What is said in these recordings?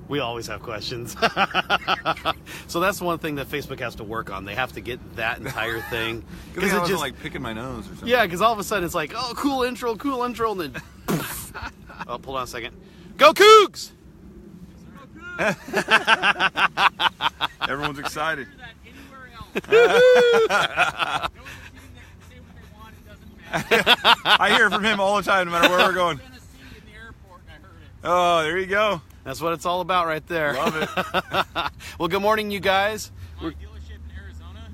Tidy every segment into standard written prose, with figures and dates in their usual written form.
We always have questions. So that's one thing that Facebook has to work on. They have to get that entire thing. Because it just like picking my nose or something. Yeah, because all of a sudden it's like, oh, cool intro, and then poof. Oh, hold on a second. Go Cougs! Everyone's excited. I hear from him all the time, no matter where we're going. Oh, there you go. That's what it's all about right there. Love it. Well, good morning, you guys. Our dealership in Arizona,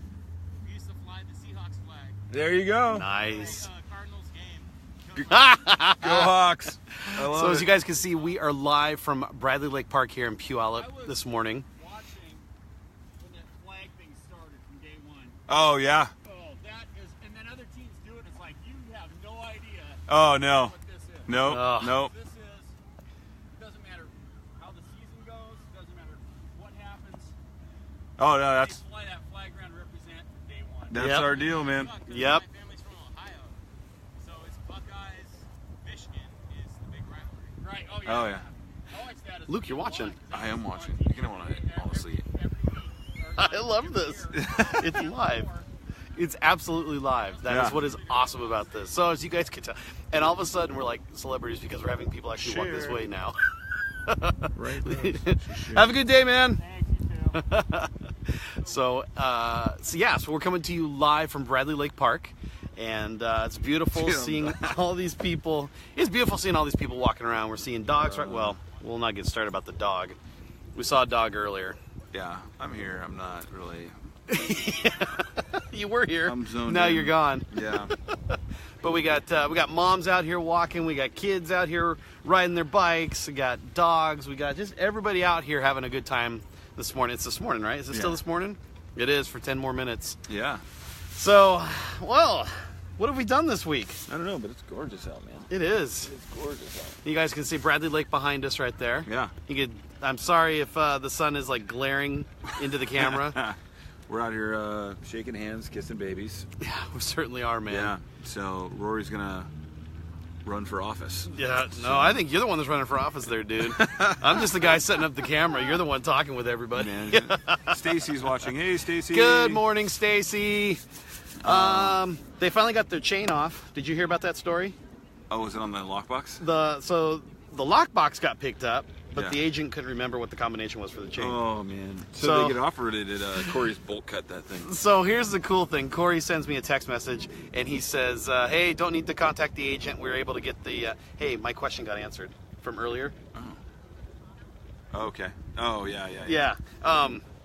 we used to fly the Seahawks flag. There you go. Nice. Cardinals game. Go Hawks. I love So as it. you guys can see, we are live from Bradley Lake Park here in Puyallup this morning. Watching when that flag thing started from day one. Oh, yeah. Oh, that is, and then other teams do it. It's like you have no idea Oh, no. what this is. Nope. Ugh. Nope. This is. It doesn't matter how the season goes. It doesn't matter what happens. Oh, no, that's They fly that flag around to represent from day one. Yep. our deal, man. Yep. My family's from Ohio, so it's Buckeyes. Michigan is the big rivalry. Right. Oh yeah. Oh, yeah. I watch that as Luke, a you're kid. watching. I am watching. You're going to want to honestly. I love this. It's live. It's absolutely live. That is Yeah. what is awesome about this. So as you guys can tell, and all of a sudden we're like celebrities because we're having people actually walk this Share. way now. Right. Have a good day, man. Thanks, you too. So we're coming to you live from Bradley Lake Park, and it's beautiful seeing all these people. It's beautiful seeing all these people walking around. We're seeing dogs, right? Well, we'll not get started about the dog. We saw a dog earlier. Yeah, I'm here. I'm not really. You were here. I'm zoned now in. you're gone. Yeah. But we got moms out here walking. We got kids out here riding their bikes. We got dogs. We got just everybody out here having a good time this morning. It's this morning, right? Is it still Yeah. this morning? It is for 10 more minutes. Yeah. So, well, what have we done this week? I don't know, but it's gorgeous out, man. It is. It's gorgeous out. You guys can see Bradley Lake behind us right there. Yeah. You could. I'm sorry if the sun is like glaring into the camera. We're out here shaking hands, kissing babies. Yeah, we certainly are, man. Yeah. So Rory's gonna run for office. Yeah, no, I think you're the one that's running for office there, dude. I'm just the guy setting up the camera. You're the one talking with everybody. Man, Stacy's watching. Hey, Stacy. Good morning, Stacy. They finally got their chain off. Did you hear about that story? Oh, was it on the lockbox? So the lockbox got picked up, but Yeah. the agent couldn't remember what the combination was for the chain. Oh man. So, So- they get offered it at Corey's bolt cut that thing. So here's the cool thing. Corey sends me a text message, and he says, hey, don't need to contact the agent. We were able to get the, hey, my question got answered from earlier. Oh, okay. Oh yeah. Yeah.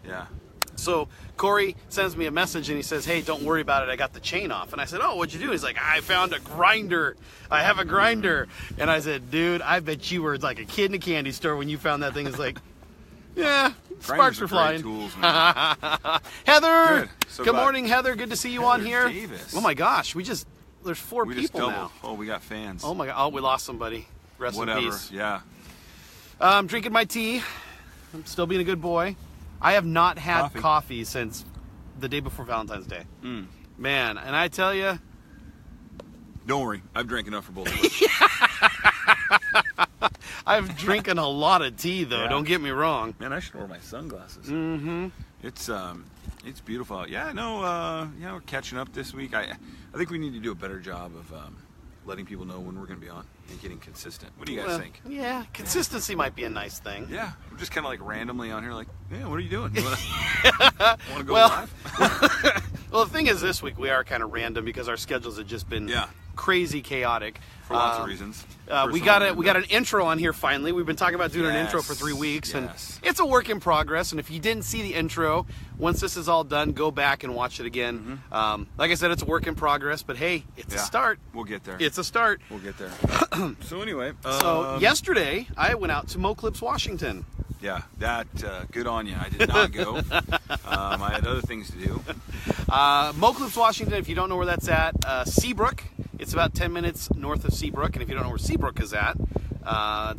Yeah. So Corey sends me a message, and he says, hey, don't worry about it. I got the chain off. And I said, oh, what'd you do? He's like, I found a grinder. I have a grinder. And I said, dude, I bet you were like a kid in a candy store when you found that thing. It's like, yeah, sparks Grinders were are flying. great tools, man. Heather. Good. So Good glad. morning, Heather. Good to see you on Heather here. Davis. Oh my gosh, there's 4 We just people doubled. now. Oh, we got fans. Oh my god. Oh, we lost somebody. Rest Whatever. in peace. Yeah. I'm drinking my tea. I'm still being a good boy. I have not had Coffee. coffee since the day before Valentine's Day. Man, and I tell you, Don't worry. I've drank enough for both of us. I've drinking a lot of tea though. Yeah. Don't get me wrong. Man, I should wear my sunglasses. Mm-hmm. It's beautiful out. Yeah, no, we're catching up this week. I think we need to do a better job of letting people know when we're going to be on and getting consistent. What do you guys think? Yeah, consistency might be a nice thing. Yeah, we're just kind of like randomly on here, like, yeah, what are you doing? You want to go Well, live? Well, the thing is, this week we are kind of random because our schedules have just been crazy chaotic. For lots of reasons. We got an intro on here finally. We've been talking about doing an intro for 3 weeks, and it's a work in progress. And if you didn't see the intro, once this is all done, go back and watch it again. Like I said, it's a work in progress, but hey, it's a start. We'll get there. It's a start. We'll get there. So anyway, So yesterday I went out to Moclips, Washington. Yeah, that good on you. I did not go. I had other things to do. Moclips, Washington, if you don't know where that's at, Seabrook. It's about 10 minutes north of Seabrook, and if you don't know where Seabrook is at,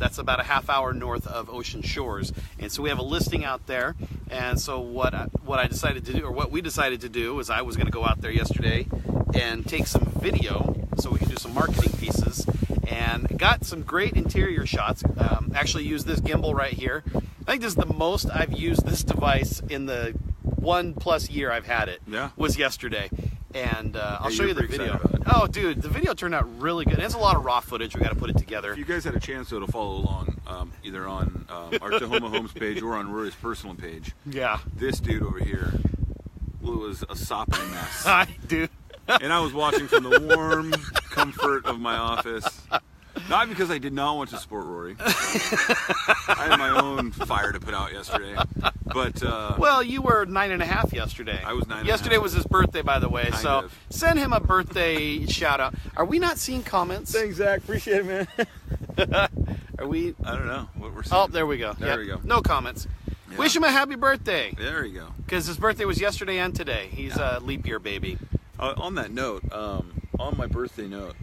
that's about a half hour north of Ocean Shores. And so we have a listing out there. And so what I decided to do, or what we decided to do, is I was going to go out there yesterday and take some video so we can do some marketing pieces. and got some great interior shots. Actually used this gimbal right here. I think this is the most I've used this device in the 1+ year I've had it. Yeah. Was yesterday. And I'll show you the pretty video. excited about it. Oh, dude, the video turned out really good. There's a lot of raw footage. We got to put it together. If you guys had a chance, though, to follow along, either on our Tahoma Homes page or on Rory's personal page, Yeah. this dude over here was a sopping mess. I do. And I was watching from the warm comfort of my office. Not because I did not want to support Rory. I had my own fire to put out yesterday. But Well, you were 9.5 yesterday. I was 9.5. Yesterday was his birthday, by the way. Kind so of. send him a birthday shout out. Are we not seeing comments? thanks, Zach. Appreciate it, man. Are we? I don't know what we're seeing. Oh, there we go. There Yep. we go. No comments. Yeah. Wish him a happy birthday, There you go. because his birthday was yesterday and today. He's a leap year baby. On that note, on my birthday note,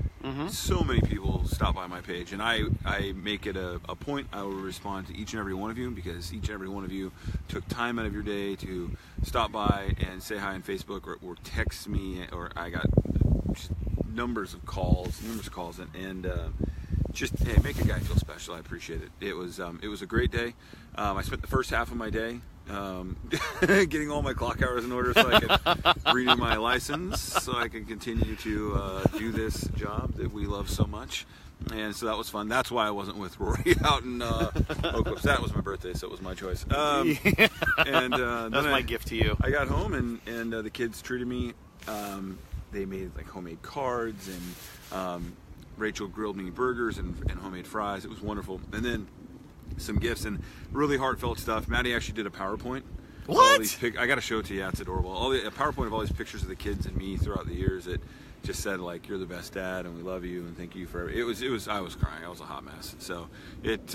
so many people stop by my page, and I make it a point. I will respond to each and every one of you, because each and every one of you took time out of your day to stop by and say hi on Facebook or text me, or I got just numerous calls, and just, hey, make a guy feel special. I appreciate it. It was a great day. I spent the first half of my day getting all my clock hours in order so I could renew my license, so I can continue to do this job that we love so much. And so that was fun. That's why I wasn't with Rory out in Oak. That was my birthday, so it was my choice. And That's my gift to you. I got home, and the kids treated me. They made like homemade cards, and Rachel grilled me burgers and homemade fries. It was wonderful. And then some gifts and really heartfelt stuff. Maddie actually did a PowerPoint. What? All these I got to show it to you. Yeah, it's adorable. A PowerPoint of all these pictures of the kids and me throughout the years. It just said like, "You're the best dad, and we love you, and thank you for." It was. I was crying. I was a hot mess. So it.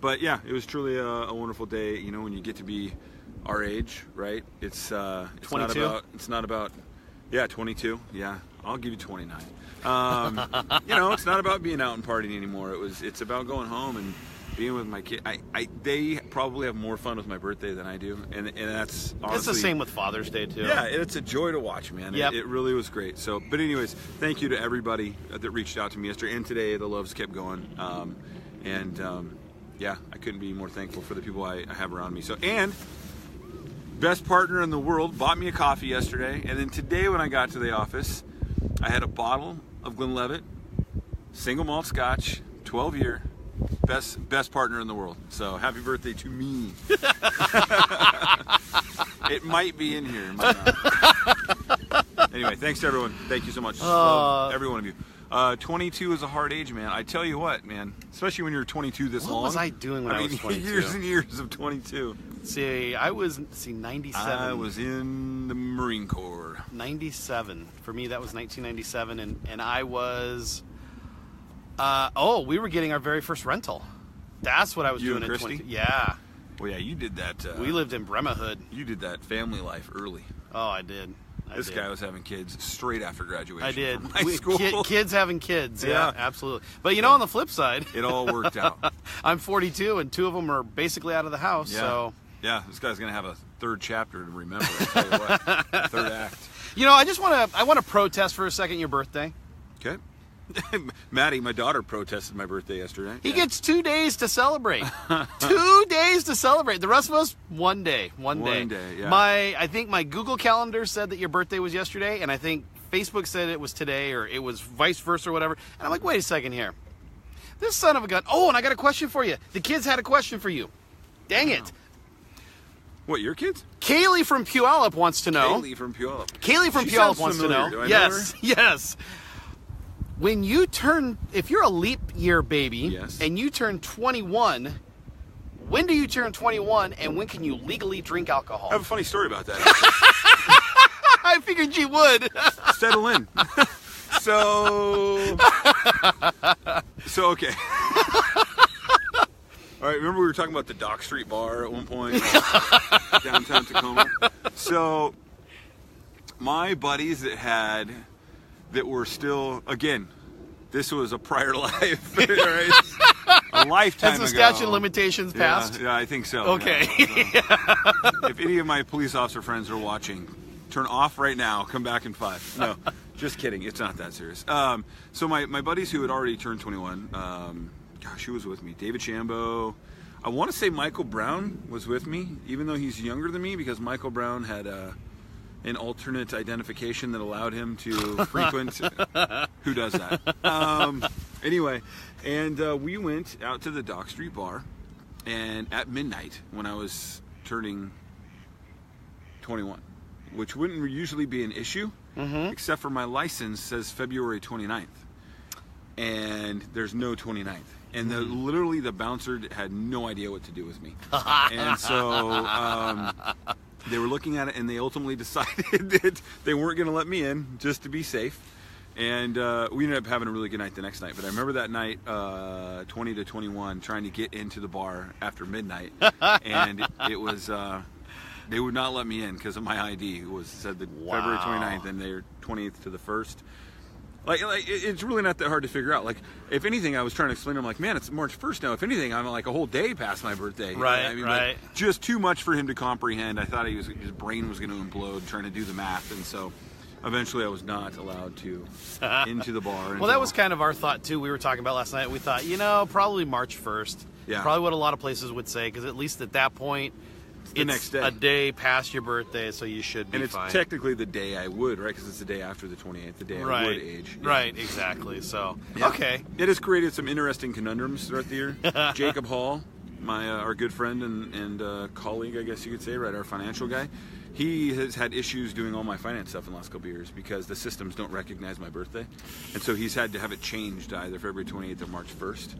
But yeah, it was truly a wonderful day. You know, when you get to be our age, right? It's 22? It's not about. Yeah, 22. Yeah, I'll give you 29. You know, it's not about being out and partying anymore. It's about going home and being with my kid. They probably have more fun with my birthday than I do, and that's honestly, It's the same with Father's Day too. yeah, it's a joy to watch, man. Yep. It really was great. So, but anyways, thank you to everybody that reached out to me yesterday and today. The loves kept going, yeah, I couldn't be more thankful for the people I have around me. So, and best partner in the world bought me a coffee yesterday, and then today when I got to the office, I had a bottle of Glenlivet, single malt Scotch, 12-year. Best partner in the world. So happy birthday to me. It might be in here. It might not. Anyway, thanks to everyone. Thank you so much. Love every one of you. 22 is a hard age, man. I tell you what, man. Especially when you're 22 this long. What was I doing when I was 22? Years and years of 22. See, I was 97. I was in the Marine Corps. 97. For me, that was 1997, and I was. We were getting our very first rental. That's what I was You doing and in Christy? 22. Yeah. Well, yeah, you did that. We lived in Bremerhood. You did that family life early. Oh, I did. This guy was having kids straight after graduation. I did. From high school. Kids having kids. Yeah, Yeah. absolutely. But you know, on the flip side, It all worked out. I'm 42, and 2 of them are basically out of the house. Yeah. So, Yeah, this guy's gonna have a third chapter to remember. I tell you what, third act. you know, I want to protest for a second your birthday. Okay. Maddie, my daughter, protested my birthday yesterday. He Yeah. gets 2 days to celebrate. 2 days to celebrate. The rest of us, one day. One day. Yeah. I think my Google Calendar said that your birthday was yesterday, and I think Facebook said it was today, or it was vice versa, or whatever. And I'm like, wait a second here. This son of a gun. Oh, and I got a question for you. The kids had a question for you. Dang it. What, your kids? Kaylee from Puyallup wants to know. Kaylee from Puyallup. Kaylee from She Puyallup sounds wants to familiar. know. Do I know Yes, her? yes. When you turn, if you're a leap year baby, Yes. and you turn 21, when do you turn 21, and when can you legally drink alcohol? I have a funny story about that. I figured you would. Settle in. So okay. All right, remember we were talking about the Dock Street Bar at one point, downtown Tacoma? So my buddies that were still, again, this was a prior life, right? A lifetime Has the ago. statute of limitations passed? Yeah, I think so. Okay. Yeah. If any of my police officer friends are watching, turn off right now. Come back in 5. No, Just kidding. It's not that serious. So my buddies who had already turned 21, gosh, who was with me? David Shambo. I want to say Michael Brown was with me, even though he's younger than me, because Michael Brown had an alternate identification that allowed him to frequent. Who does that? Anyway, and we went out to the Dock Street Bar, and at midnight, when I was turning 21, which wouldn't usually be an issue, except for my license says February 29th, and there's no 29th. And literally the bouncer had no idea what to do with me. And so they were looking at it, and they ultimately decided that they weren't going to let me in, just to be safe. And we ended up having a really good night the next night. But I remember that night, 20 to 21, trying to get into the bar after midnight. And it was, they would not let me in because of my ID. It was said that February 29th, and they're 20th to the 1st. Like it's really not that hard to figure out. Like, if anything, I was trying to explain to him, like, man, it's March 1st now. If anything, I'm like a whole day past my birthday. Right, I mean, right. Like, just too much for him to comprehend. I thought his brain was going to implode trying to do the math, and so eventually I was not allowed to into the bar. Well, that was kind of our thought, too. We were talking about last night. We thought, probably March 1st. Yeah. Probably what a lot of places would say, because at least at that point, the next day. A day past your birthday, so you should be fine. And it's technically the day I would, right? Because it's the day after the 28th, the day I would age. Yeah. Right, exactly. So, yeah. Okay. It has created some interesting conundrums throughout the year. Jacob Hall, our good friend and colleague, I guess you could say, right, our financial guy, he has had issues doing all my finance stuff in the last couple of years because the systems don't recognize my birthday. And so he's had to have it changed either February 28th or March 1st.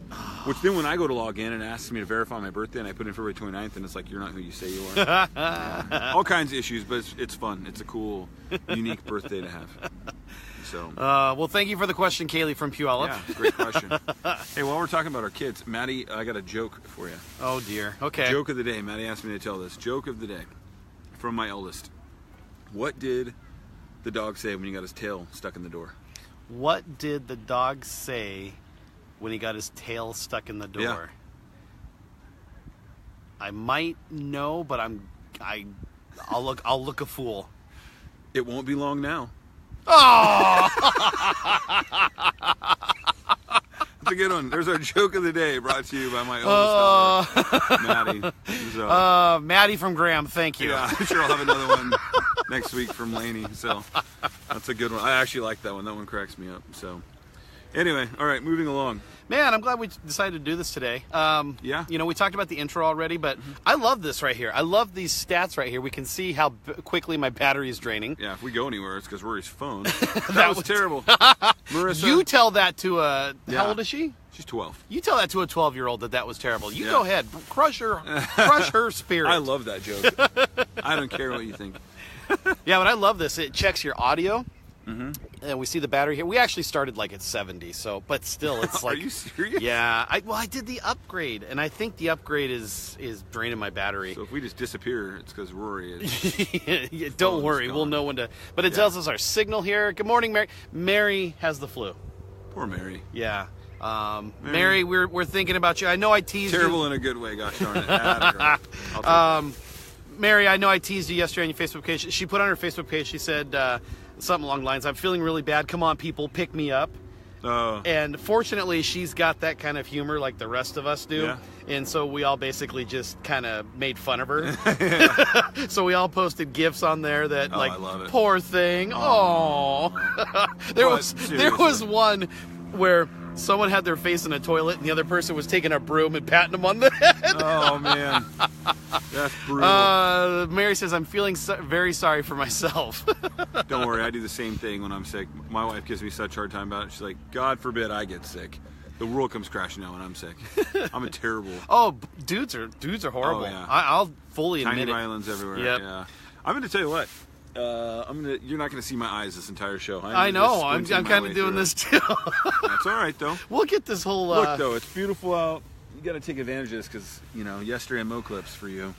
Which then when I go to log in and it asks me to verify my birthday and I put in February 29th, and it's like, you're not who you say you are. Yeah. All kinds of issues, but it's fun. It's a cool, unique birthday to have. So. Well, thank you for the question, Kaylee from Puyallup. Yeah, great question. Hey, while we're talking about our kids, Maddie, I got a joke for you. Oh, dear. Okay. Joke of the day. Maddie asked me to tell this. Joke of the day from my eldest. What did the dog say when he got his tail stuck in the door? What did the dog say when he got his tail stuck in the door? Yeah. I might know, but I'll look a fool. It won't be long now. Oh! That's a good one. There's our joke of the day, brought to you by my oldest daughter, Maddie. So, Maddie from Graham, thank you. Yeah, I'm sure I'll have another one next week from Laney. So that's a good one. I actually like that one. That one cracks me up. So anyway, all right, moving along. Man, I'm glad we decided to do this today. Yeah. We talked about the intro already, but I love this right here. I love these stats right here. We can see how quickly my battery is draining. Yeah, if we go anywhere, it's because Rory's phone. That was terrible. Marissa. You tell that to how old is she? She's 12. You tell that to a 12-year-old that was terrible. You go ahead, crush her spirit. I love that joke. I don't care what you think. Yeah, but I love this. It checks your audio. And we see the battery here. We actually started like at 70, but still, it's like. Are you serious? Yeah. I did the upgrade, and I think the upgrade is draining my battery. So if we just disappear, it's because Rory is. Yeah, don't worry, we'll know when to. But it tells us our signal here. Good morning, Mary. Mary has the flu. Poor Mary. Yeah. Mary, we're thinking about you. I know I teased Terrible you. in a good way. Gosh darn it. Mary, I know I teased you yesterday on your Facebook page. She put on her Facebook page, she said something along the lines, I'm feeling really bad. Come on, people, pick me up. And fortunately, she's got that kind of humor like the rest of us do. Yeah. And so we all basically just kind of made fun of her. So we all posted GIFs on there that I love it. Poor thing. Oh. there was one where someone had their face in a toilet and the other person was taking a broom and patting them on the head. Oh, man. That's brutal. Mary says, I'm feeling very sorry for myself. Don't worry, I do the same thing when I'm sick. My wife gives me such a hard time about it. She's like, God forbid I get sick. The world comes crashing down when I'm sick. I'm a terrible. Oh, dudes are horrible. Oh, yeah. I'll fully admit Tiny it. violins everywhere. Yep. Yeah. I'm going to tell you what. You're not going to see my eyes this entire show. I know. I'm kind of doing this too. That's all right, though. We'll get this whole. Look, though, it's beautiful out. You got to take advantage of this because yesterday in Moclips for you.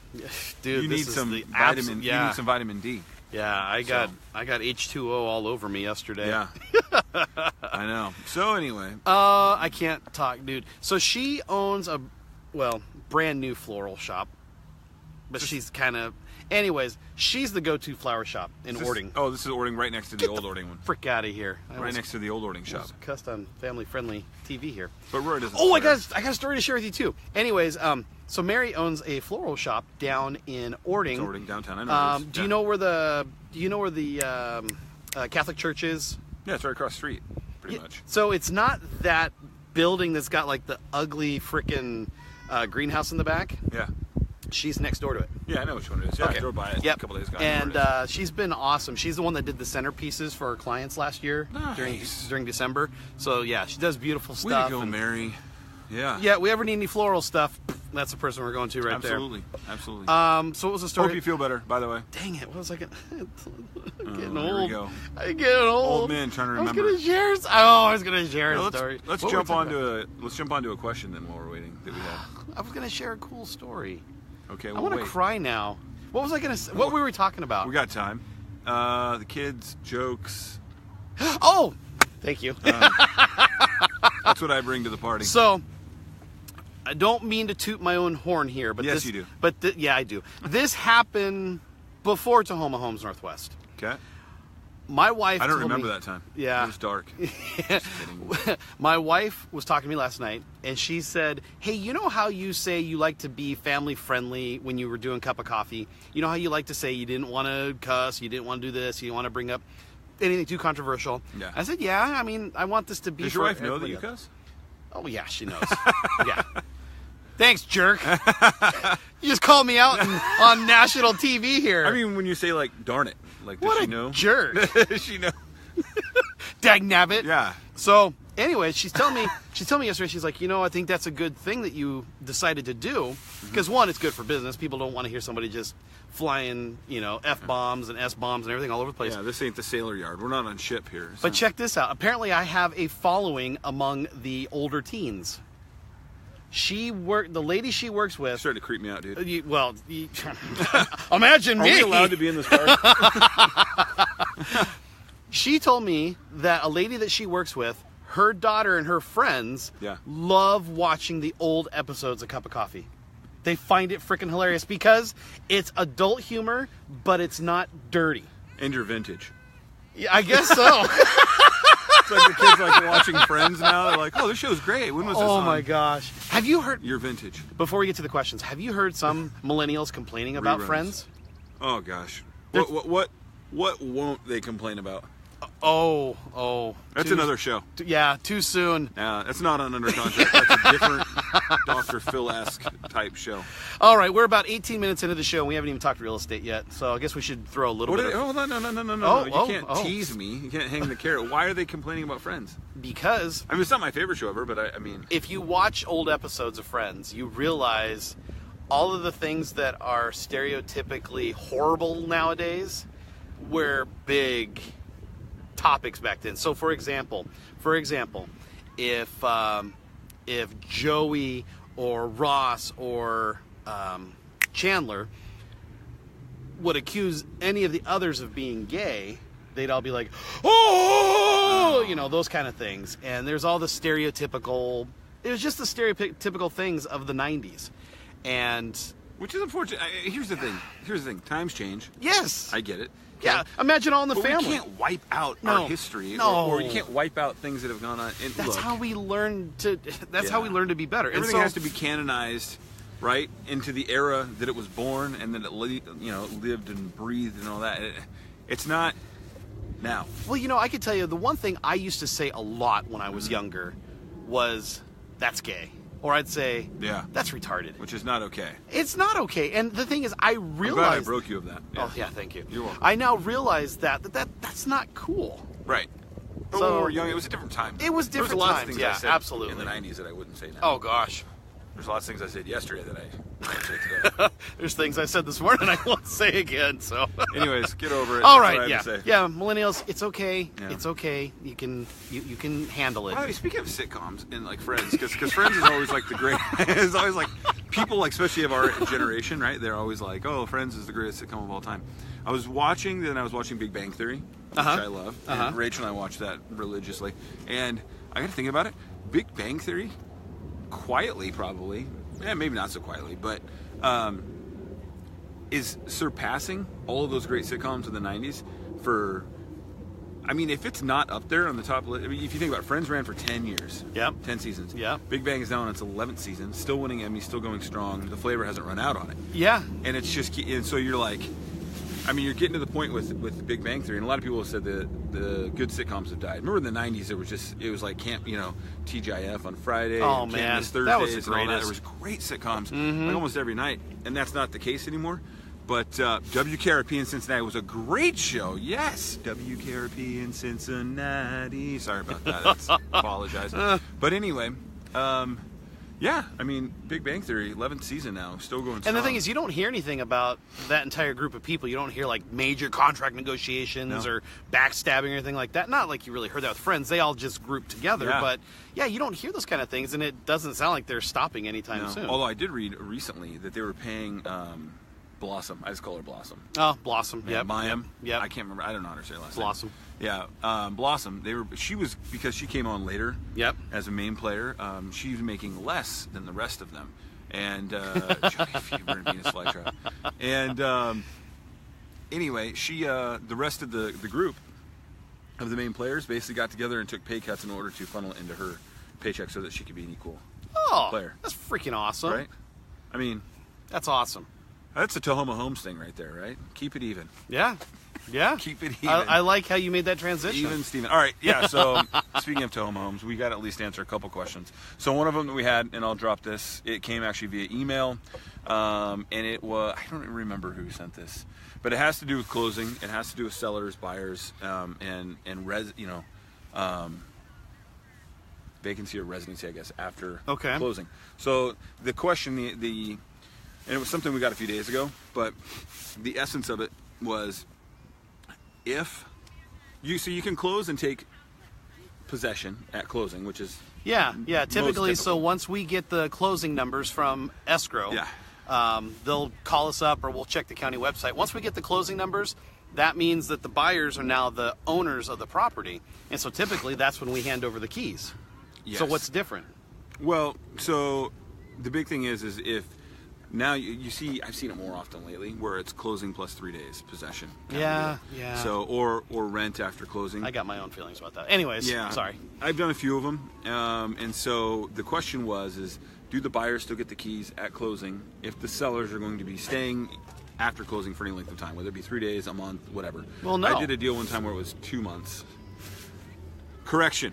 Dude, you this need is some the vitamin. Yeah. You need some vitamin D. Yeah, I got H2O all over me yesterday. Yeah. I know. So anyway. I can't talk, dude. So she owns a brand new floral shop but she's kind of. Anyways, she's the go-to flower shop in Ording. Oh, this is Ording, right next to the old Ording one. Frick out of here! Right next to the old Ording shop. Cussed on family-friendly TV here. But Roy doesn't. Oh, I got a story to share with you too. Anyways, so Mary owns a floral shop down in Ording. It's Ording downtown. I know. Do you know where the Catholic church is? Yeah, it's right across the street, pretty much. So it's not that building that's got like the ugly frickin' greenhouse in the back. Yeah. She's next door to it. Yeah, I know which one it is. Yeah, Okay. I drove by it Yep. a couple days ago. And she's been awesome. She's the one that did the centerpieces for her clients last year during December. So yeah, she does beautiful Way stuff. to go, Mary. Yeah. Yeah, we ever need any floral stuff, that's the person we're going to right Absolutely. Absolutely. there. So what was the story? Hope you feel better, by the way. Dang it! What was I getting? Getting Here we old. go. I'm getting old. Old man trying to I was remember. gonna share. I was gonna share a Let's story. let's What were we jump talking onto a question then while we're waiting that we had. about? I was gonna share a cool story. Okay, I well, want to wait. cry now. What was I gonna say? What were we talking about? We got time. The kids, jokes. Oh, thank you. That's what I bring to the party. So, I don't mean to toot my own horn here, but Yes, this, you do. But yeah, I do. This happened before Tahoma Homes Northwest. Okay. My wife. I don't told remember me- that time. Yeah. It was dark. Just kidding. My wife was talking to me last night, and she said, "Hey, you know how you say you like to be family friendly when you were doing Cup of Coffee? You know how you like to say you didn't want to cuss, you didn't want to do this, you didn't want to bring up anything too controversial." Yeah. I said, "Yeah, I mean, I want this to be." Does for your wife know that everybody you else." cuss? Oh yeah, she knows. Yeah. Thanks, jerk. You just called me out on national TV here. I mean, when you say like, darn it, like, does what she a know? jerk. She know. Dagnabbit. Yeah. So, anyway, she's telling me yesterday, she's like, I think that's a good thing that you decided to do. Because, one, it's good for business. People don't want to hear somebody just flying, F-bombs and S-bombs and everything all over the place. Yeah, this ain't the sailor yard. We're not on ship here. But check this out. Apparently, I have a following among the older teens. The lady she works with. Starting to creep me out, dude. Imagine me. Are we allowed to be in this car? She told me that a lady that she works with, her daughter and her friends Yeah. love watching the old episodes of Cup of Coffee. They find it freaking hilarious because it's adult humor, but it's not dirty. And you're vintage. Yeah, I guess so. It's like the kids like watching Friends now. They're like, oh, this show's great. When was this Oh on? my gosh. Have you heard, You're vintage. before we get to the questions, have you heard some millennials complaining about Reruns. Friends? Oh gosh. What won't they complain about? Oh. That's another show. Yeah, too soon. That's not on under contract. That's a different Dr. Phil-esque type show. All right, we're about 18 minutes into the show, and we haven't even talked real estate yet, so I guess we should throw a little bit of... Oh, no. Oh, You oh, can't oh. tease me. You can't hang the carrot. Why are they complaining about Friends? Because I mean, it's not my favorite show ever, but I mean... if you watch old episodes of Friends, you realize all of the things that are stereotypically horrible nowadays were big topics back then. So, for example, if Joey or Ross or Chandler would accuse any of the others of being gay, they'd all be like, "Oh," those kind of things. And there's all the stereotypical. It was just the stereotypical things of the '90s, and Which is unfortunate. Here's the thing. Times change. yes, I get it. yeah. Imagine All in the But Family. we can't wipe out No. our history, No. or you can't wipe out things that have gone on. And That's look, how we learn to. That's how Yeah. we learn to be better. And everything so- has to be canonized, right, into the era that it was born and that it lived and breathed and all that. It's not now. Well, I could tell you the one thing I used to say a lot when I was younger was, "That's gay," or I'd say, Yeah. "That's retarded." Which is not okay. It's not okay. And the thing is, I I'm glad I realized. broke you of that. Oh yeah, thank you. You're welcome. I now realize that's not cool. Right. But So- when we were young, it was a different time. It was There different was a lot times, of things yeah, I said absolutely. in the 90s that I wouldn't say now. Oh gosh. There's lots of things I said yesterday that I won't say today. There's things I said this morning I won't say again. So. Anyways, get over it. All That's right. what I Yeah. have to say. Yeah. Millennials, it's okay. Yeah. It's okay. You can handle it. By the way, speaking of sitcoms and like Friends, because Friends is always like the great. It's always like people, like, especially of our generation, right? They're always like, "Oh, Friends is the greatest sitcom of all time." I was watching Big Bang Theory, which I love. And Rachel and I watched that religiously, and I got to think about it. Big Bang Theory, quietly probably, maybe not so quietly, but is surpassing all of those great sitcoms of the 90s for, I mean, if it's not up there on the top list, I mean, if you think about it, Friends ran for 10 years. Yep. 10 seasons. Yeah. Big Bang is now on its 11th season, still winning Emmys, still going strong. The flavor hasn't run out on it. Yeah. And it's just, and so you're like, I mean, you're getting to the point with the Big Bang Theory, and a lot of people have said that the good sitcoms have died. Remember in the 90s, it was like camp, TGIF on Friday, Oh, and man. Can't Miss Thursdays, That was the and all that. greatest. There was great sitcoms like almost every night, and that's not the case anymore. But WKRP in Cincinnati was a great show. Yes, WKRP in Cincinnati. Sorry about that. Apologize. But anyway, yeah, I mean, Big Bang Theory, 11th season now, still going strong. And the thing is, you don't hear anything about that entire group of people. You don't hear like major contract negotiations or backstabbing or anything like that. Not like you really heard that with Friends. They all just group together. Yeah. But yeah, you don't hear those kind of things, and it doesn't sound like they're stopping anytime soon. Although I did read recently that they were paying Blossom. I just call her Blossom. Oh, Blossom. Yeah, Yep. Mayim. Yep. I can't remember. I don't know how to say her last Blossom. name. Yeah, Blossom. She was, because she came on later. Yep. As a main player, she was making less than the rest of them. And Johnny Fever and Venus Flytrap. And anyway, the rest of the group of the main players basically got together and took pay cuts in order to funnel it into her paycheck so that she could be an equal player. That's freaking awesome. Right? I mean, That's awesome. that's a Tahoma Holmes thing right there, right? Keep it even. Yeah. Yeah. Keep it even. I like how you made that transition. Even Steven. All right, yeah, so speaking of Tahoma Homes, we got to at least answer a couple questions. So one of them that we had, and I'll drop this, it came actually via email, and it was, I don't even remember who sent this, but it has to do with closing. It has to do with sellers, buyers, and vacancy or residency, I guess, after closing. So the question, and it was something we got a few days ago, but the essence of it was, if you can close and take possession at closing, which is typically. So typical. once we get the closing numbers from escrow, they'll call us up or we'll check the county website. Once we get the closing numbers, that means that the buyers are now the owners of the property, and so typically that's when we hand over the keys. Yes. So what's different? Well, so the big thing is if now you see, I've seen it more often lately, where it's closing plus 3 days possession. Yeah. So or rent after closing. I got my own feelings about that. Anyways, sorry. I've done a few of them, and so the question is, do the buyers still get the keys at closing if the sellers are going to be staying after closing for any length of time, whether it be 3 days, a month, whatever? Well, no. I did a deal one time where it was 2 months. Correction.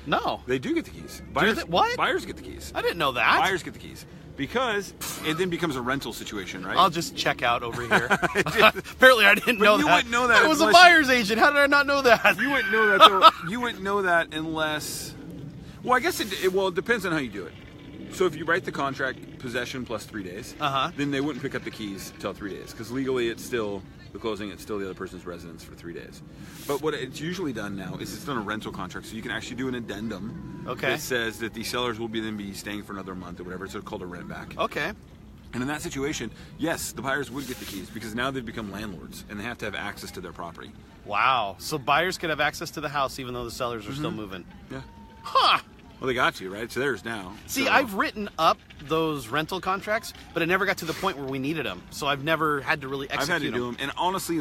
No. They do get the keys. Buyers, what? Buyers get the keys. I didn't know that. Buyers get the keys. Because it then becomes a rental situation, right? I'll just check out over here. Apparently, I didn't know that. You wouldn't know that. I was a buyer's agent. How did I not know that? You wouldn't know that, though. You wouldn't know that unless... Well, I guess it depends on how you do it. So if you write the contract, possession plus 3 days, then they wouldn't pick up the keys until 3 days. Because legally, it's still... the closing, it's still the other person's residence for 3 days. But what it's usually done now is it's done a rental contract, so you can actually do an addendum that says that the sellers will then be staying for another month or whatever. It's called a rent back. Okay. And in that situation, yes, the buyers would get the keys because now they've become landlords and they have to have access to their property. Wow. So buyers could have access to the house even though the sellers are still moving. Yeah. Huh. Well, they got to, right? It's theirs now. See, so. I've written up those rental contracts, but it never got to the point where we needed them. So I've never had to really execute them. I've had to do them. And honestly,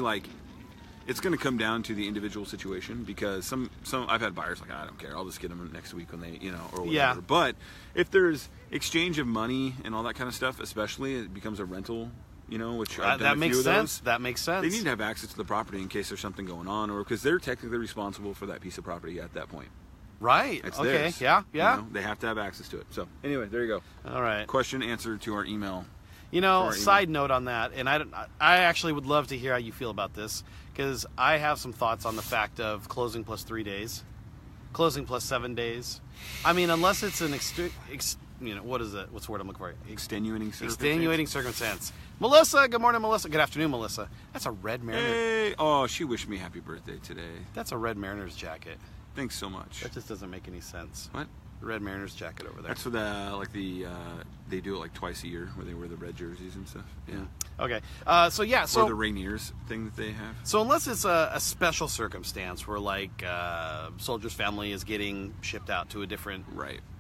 it's going to come down to the individual situation because some I've had buyers I don't care. I'll just get them next week when they, or whatever. Yeah. But if there's exchange of money and all that kind of stuff, especially, it becomes a rental, which I've done that a few of makes sense. those. That makes sense. They need to have access to the property in case there's something going on or because they're technically responsible for that piece of property at that point. Right. It's okay. theirs. Yeah. They have to have access to it. So anyway, there you go. All right. Question answered to our email. Side note on that, and I actually would love to hear how you feel about this because I have some thoughts on the fact of closing plus 3 days, closing plus 7 days. I mean, unless it's an what is it? What's the word I'm looking for? Extenuating circumstance. Extenuating circumstance. Melissa, good morning, Melissa. Good afternoon, Melissa. That's a Red Mariner. Hey, oh, she wished me happy birthday today. That's a Red Mariners jacket. Thanks so much. That just doesn't make any sense. What? The Red Mariners jacket over there. That's for they do it twice a year where they wear the red jerseys and stuff. Yeah. Okay. Or the Rainiers thing that they have. So unless it's a special circumstance where soldier's family is getting shipped out to a different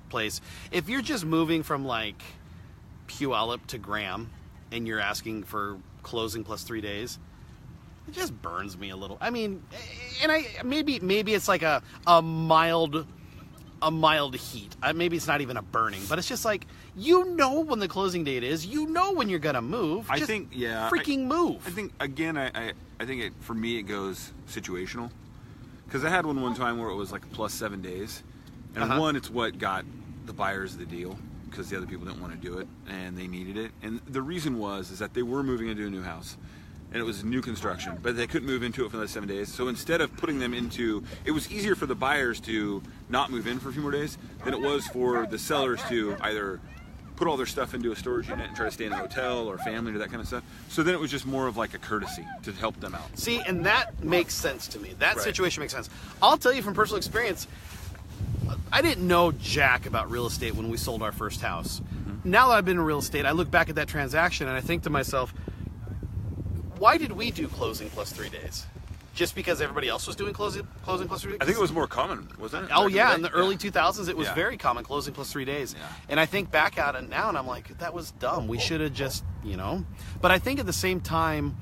place, if you're just moving from Puyallup to Graham and you're asking for closing plus 3 days, it just burns me a little. I mean, and maybe it's like a mild heat. Maybe it's not even a burning, but it's just like, when the closing date is, when you're gonna move. I think, yeah, freaking move. I think again, I think for me it goes situational, because I had one time where it was like plus 7 days, and one, it's what got the buyers the deal, because the other people didn't want to do it and they needed it, and the reason is that they were moving into a new house. And it was new construction, but they couldn't move into it for another 7 days. So instead of putting them it was easier for the buyers to not move in for a few more days than it was for the sellers to either put all their stuff into a storage unit and try to stay in a hotel or family or that kind of stuff. So then it was just more of like a courtesy to help them out. See, and that makes sense to me. That situation makes sense. I'll tell you from personal experience, I didn't know jack about real estate when we sold our first house. Now that I've been in real estate, I look back at that transaction and I think to myself, why did we do closing plus 3 days? Just because everybody else was doing closing plus 3 days? I think it was more common, wasn't it? Oh yeah, in the early 2000s, it was very common, closing plus 3 days. Yeah. And I think back at it now, and I'm like, that was dumb. We should have just, But I think at the same time,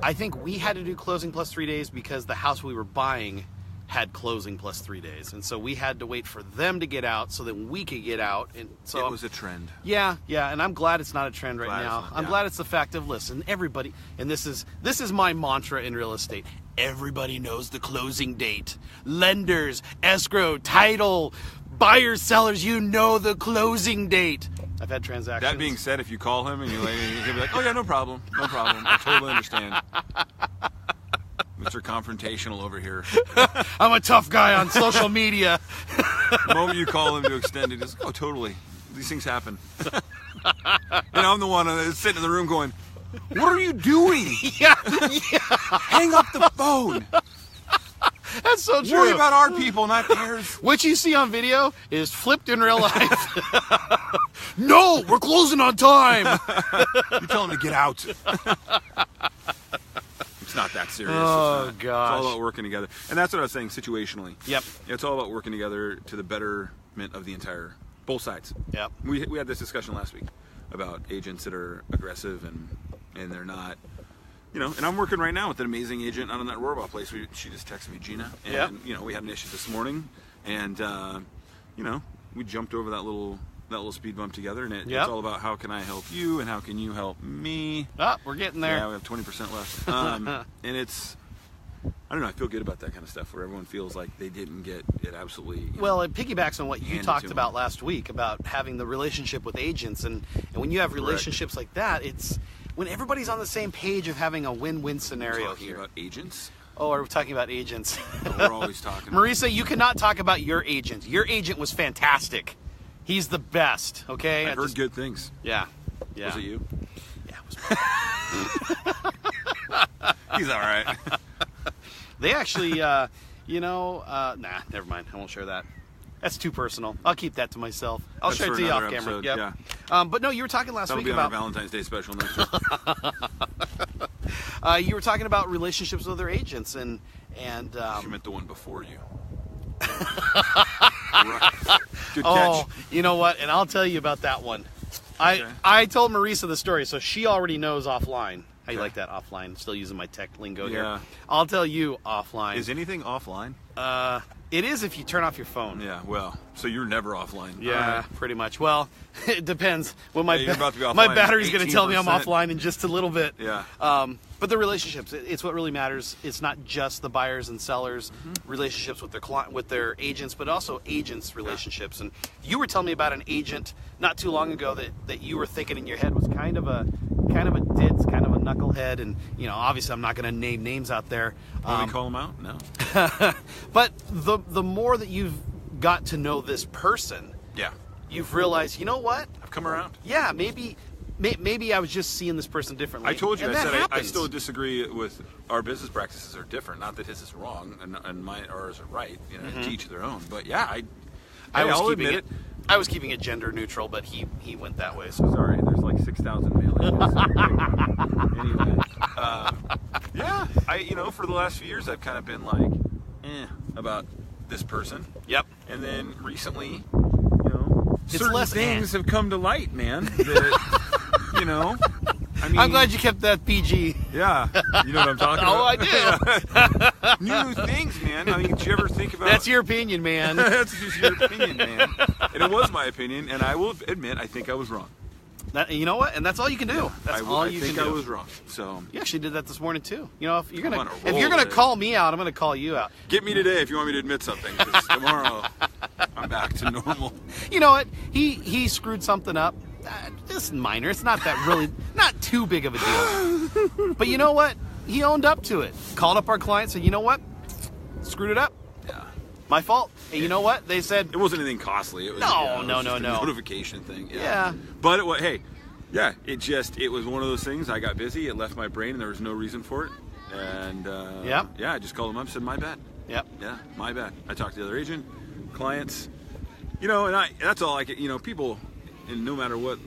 I think we had to do closing plus 3 days because the house we were buying had closing plus 3 days, and so we had to wait for them to get out so that we could get out. And so it was a trend. Yeah, and I'm glad it's not a trend right now. I'm glad it's the fact of, listen, everybody, and this is my mantra in real estate. Everybody knows the closing date. Lenders, escrow, title, buyers, sellers, the closing date. I've had transactions. That being said, if you call him and he'll be like, "Oh yeah, no problem. I totally understand." Mr. Confrontational over here. I'm a tough guy on social media. The moment you call him to extend it, just, "Oh, totally. These things happen." And I'm the one that's sitting in the room going, "What are you doing? Yeah. Hang up the phone. That's so true. Worry about our people, not theirs." What you see on video is flipped in real life. No, we're closing on time. You tell them to get out. It's not that serious. Oh, gosh. gosh. It's all about working together. And that's what I was saying, situationally. Yep. It's all about working together to the betterment of the entire, both sides. Yep. We had this discussion last week about agents that are aggressive and they're not, and I'm working right now with an amazing agent out on that Rohrbach place. She just texted me, Gina. And, we had an issue this morning. And, we jumped over that little speed bump together, and it's all about how can I help you and how can you help me. We're getting there. Yeah, we have 20% left. And it's, I don't know, I feel good about that kind of stuff where everyone feels like they didn't get it absolutely. Well, it piggybacks on what you talked about last week about having the relationship with agents, and when you have relationships like that, it's when everybody's on the same page of having a win-win scenario here. About agents? Oh, are we talking about agents? We're always talking. Marisa, you cannot talk about your agent. Your agent was fantastic. He's the best, okay? I've heard good things. Yeah. Was it you? Yeah, it was me. He's all right. They actually, nah, never mind. I won't share that. That's too personal. I'll keep that to myself. I'll share it to you off camera. Yep. Yeah. But no, you were talking last week about our Valentine's Day special next week. You were talking about relationships with other agents, and She meant the one before you. Good catch. Oh, you know what? And I'll tell you about that one. I told Marisa the story, so she already knows offline. How you like that offline? Still using my tech lingo here. I'll tell you offline. Is anything offline? It is if you turn off your phone. Yeah, well, so you're never offline. Yeah, pretty much. Well, it depends. When my you're about to be offline my battery's going to tell me I'm 18%. offline in just a little bit. Yeah. But the relationships, it's what really matters. It's not just the buyers and sellers, relationships with their with their agents, but also agents' relationships. And you were telling me about an agent not too long ago that you were thinking in your head was kind of a ditz, kind of a knucklehead, and obviously I'm not going to name names out there. Want me call them out? No. But the more that you've got to know this person, you've realized, you know what? I've come around. Yeah, maybe I was just seeing this person differently. I told you, and I said I happens. still disagree with our business practices are different. Not that his is wrong and ours are right. To each their own. But yeah, I'll admit it. I was keeping it gender neutral, but he went that way. So sorry, there's like 6,000 mailings. Anyway, for the last few years I've kind of been like, about this person. Yep. And then recently, it's certain less things have come to light, man. That, I mean, I'm glad you kept that PG. Yeah, you know what I'm talking Oh, about. I do. New things, man. I mean, did you ever think about? That's your opinion, man. That's just your opinion, man. And it was my opinion, and I will admit, I think I was wrong. You know what? And that's all you can do. That's all you can do. I think I was wrong. So you actually did that this morning too. You know, if you're I'm gonna on a roll today. call me out, I'm gonna call you out. get me today if you want me to admit something. 'Cause tomorrow I'm back to normal. You know what? He screwed something up. Just minor. It's not that really, not too big of a deal. But you know what? He owned up to it. Called up our client, said, you know what? Screwed it up. Yeah. My fault. And you know what? They said, It wasn't anything costly. It was, No, it was no, just no. a notification thing. Yeah. But it was, hey, yeah, it was one of those things. I got busy. It left my brain, and there was no reason for it. And Yeah. I just called him up, said my bad. yep. Yeah, my bad. I talked to the other agent, clients, and that's all I get. People, and no matter what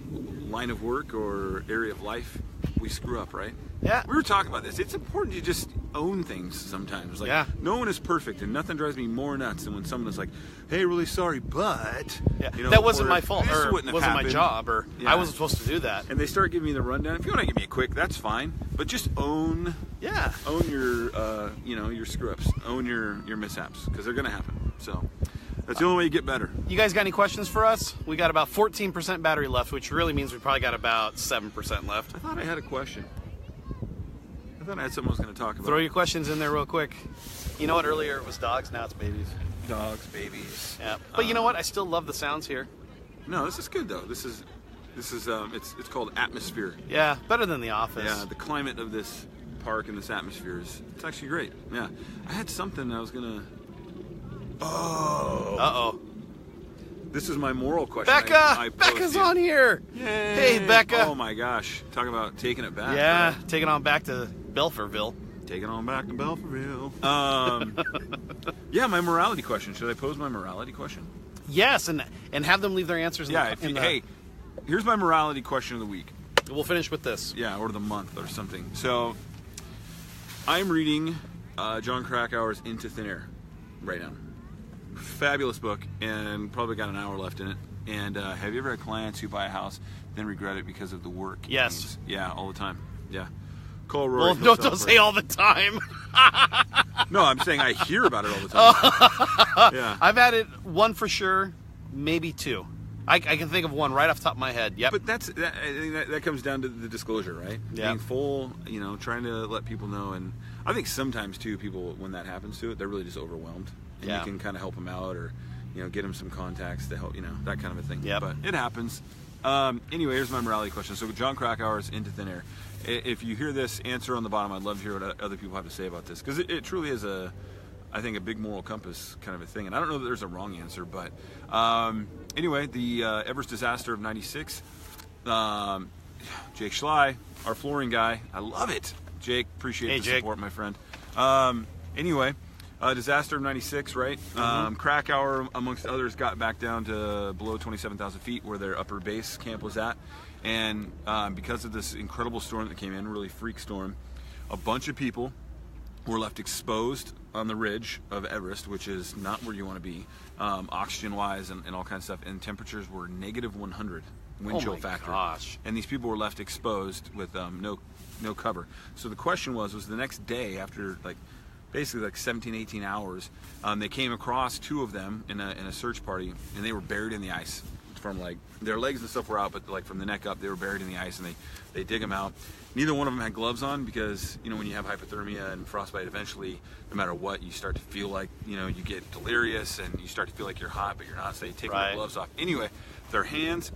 line of work or area of life, we screw up, right? Yeah. We were talking about this. It's important to just own things sometimes. Like, Yeah. no one is perfect, and nothing drives me more nuts than when someone is like, "Hey, really sorry, but Yeah. That wasn't or, my fault, this or wouldn't have wasn't my happened." job, or Yeah. I wasn't supposed to do that. And they start giving me the rundown. If you want to give me a quick, that's fine. But just own Yeah. your your screw ups, own your mishaps, because they're gonna happen. So that's the only way you get better. You guys got any questions for us? We got about 14% battery left, which really means we probably got about 7% left. I thought I had a question. I thought I had something I was going to talk about. Throw your questions in there real quick. You know what? Earlier it was dogs, now it's babies. Dogs, babies. Yeah. But you know what? I still love the sounds here. No, this is good though. This is it's called atmosphere. Yeah, better than the office. Yeah, the climate of this park and this atmosphere it's actually great. Yeah, I had something I was gonna. Oh. Uh-oh. This is my moral question. Becca! I Becca's posted. on here! Yay. Hey, Becca! Oh my gosh. Talk about taking it back. Yeah, Right? taking on back to Belferville. Taking on back to Belferville. Yeah, my morality question. Should I pose my morality question? Yes, and have them leave their answers Yeah, in the... hey, here's my morality question of the week. We'll finish with this. Yeah, or the month or something. So, I'm reading John Krakauer's Into Thin Air right now. Fabulous book, and probably got an hour left in it. And have you ever had clients who buy a house, then regret it because of the work? Yes. Things? Yeah, all the time. Yeah. Call Rory. Well, he'll don't say celebrate. all the time. No, I'm saying I hear about it all the time. Yeah. I've had it one for sure, maybe two. I can think of one right off the top of my head. Yep. But I think that comes down to the disclosure, right? Yeah. Being full, trying to let people know. And I think sometimes, too, people, when that happens to it, they're really just overwhelmed. And Yeah. you can kind of help them out or, get them some contacts to help, that kind of a thing. Yep. But it happens. Anyway, here's my morality question. So John Krakauer's Into Thin Air. If you hear this answer on the bottom, I'd love to hear what other people have to say about this. Because it truly is I think, a big moral compass kind of a thing. And I don't know that there's a wrong answer, but anyway, the Everest disaster of '96. Jake Schley, our flooring guy, I love it. Jake, appreciate the Jake. support, my friend. Anyway, disaster of '96, right? Krakauer, amongst others, got back down to below 27,000 feet where their upper base camp was at. And because of this incredible storm that came in, really freak storm, a bunch of people were left exposed on the ridge of Everest, which is not where you want to be, oxygen-wise and all kinds of stuff. And temperatures were negative 100 wind chill factor. Gosh. And these people were left exposed with no cover. So the question was the next day, after basically 17, 18 hours, they came across two of them in a search party, and they were buried in the ice. From their legs and stuff were out, but from the neck up, they were buried in the ice, and they dig them out. Neither one of them had gloves on because when you have hypothermia and frostbite, eventually, no matter what, you start to feel like you get delirious and you start to feel like you're hot, but you're not. So they take their gloves off. Anyway, their hands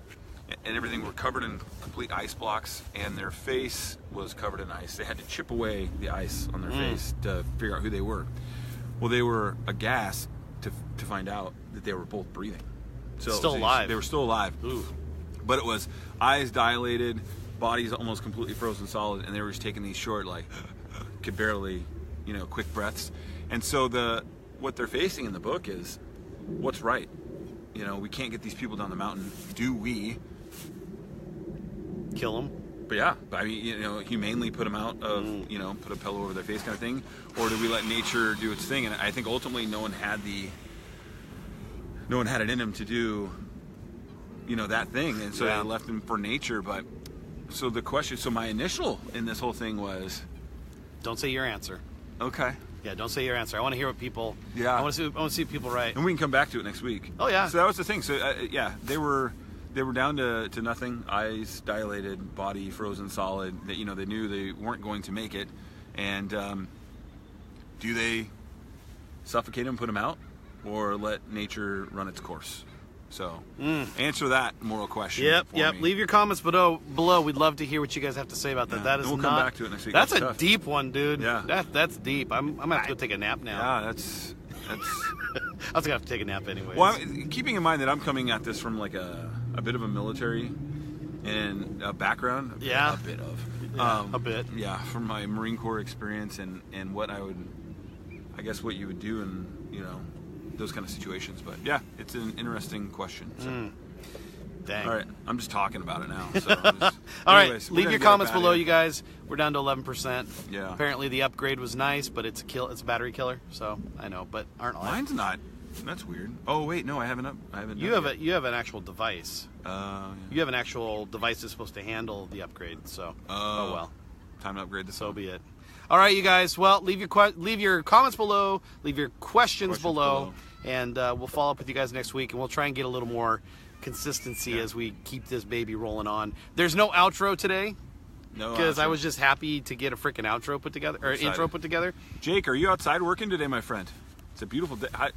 and everything were covered in complete ice blocks, and their face was covered in ice. They had to chip away the ice on their face to figure out who they were. Well, they were aghast to find out that they were both breathing. Still alive. They were still alive. Ooh. But it was eyes dilated, bodies almost completely frozen solid, and they were just taking these short, could barely, quick breaths. And so what they're facing in the book is, what's right? We can't get these people down the mountain. Do we Kill them? But yeah, I mean, humanely put them out of, put a pillow over their face kind of thing, or do we let nature do its thing? And I think ultimately no one had it in them to do, that thing, and so they left them for nature. But So the question, so my initial in this whole thing was, Don't say your answer. okay. Yeah, don't say your answer. I want to hear what people. Yeah. I want to see what people write. And we can come back to it next week. Oh, yeah. So that was the thing. So yeah, they were down to nothing. Eyes dilated, body frozen solid. That they knew they weren't going to make it. And do they suffocate them, put them out, or let nature run its course? So answer that moral question. Yep. Me. Leave your comments below. We'd love to hear what you guys have to say about that. Yeah. That is And we'll not. come back to it next week. That's That's a tough. deep one, dude. Yeah. That's deep. I'm gonna have to go take a nap now. Yeah, that's. I was gonna have to take a nap anyways. Well, keeping in mind that I'm coming at this from like a bit of a military and a background. Yeah. A bit of. A bit. Yeah, from my Marine Corps experience and what I guess what you would do in those kind of situations. But yeah, it's an interesting question. So. Dang. All right, I'm just talking about it now. So All anyways, right, we're leave gonna your get comments up outta below, here. you guys. We're down to 11%. Yeah. Apparently the upgrade was nice, but it's a battery killer. So I know, but aren't all. Mine's not. That's weird. Oh wait, no, I haven't. You have an actual device. Yeah. You have an actual device that's supposed to handle the upgrade. So oh well. Time to upgrade this. So be it. All right, you guys. Well, leave your comments below. Leave your questions below, and we'll follow up with you guys next week, and we'll try and get a little more consistency as we keep this baby rolling on. There's no outro today. No, Because I was just happy to get a freaking outro put together, or Excited. intro put together. Jake, are you outside working today, my friend? It's a beautiful day. I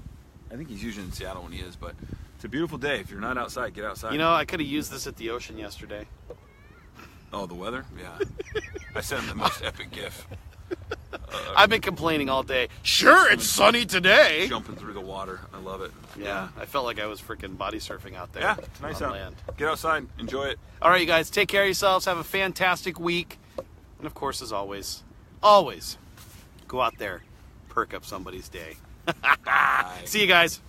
think he's usually in Seattle when he is, but it's a beautiful day. If you're not outside, get outside. I could have used this at the ocean yesterday. Oh, the weather? Yeah. I sent him the most epic gif. I've been complaining all day. Sure, it's sunny today. Jumping through the water. I love it. Yeah, I felt like I was freaking body surfing out there. Yeah, it's nice on out. land. Get outside. Enjoy it. All right, you guys, take care of yourselves. Have a fantastic week. And of course, as always, go out there, perk up somebody's day. Bye. See you guys.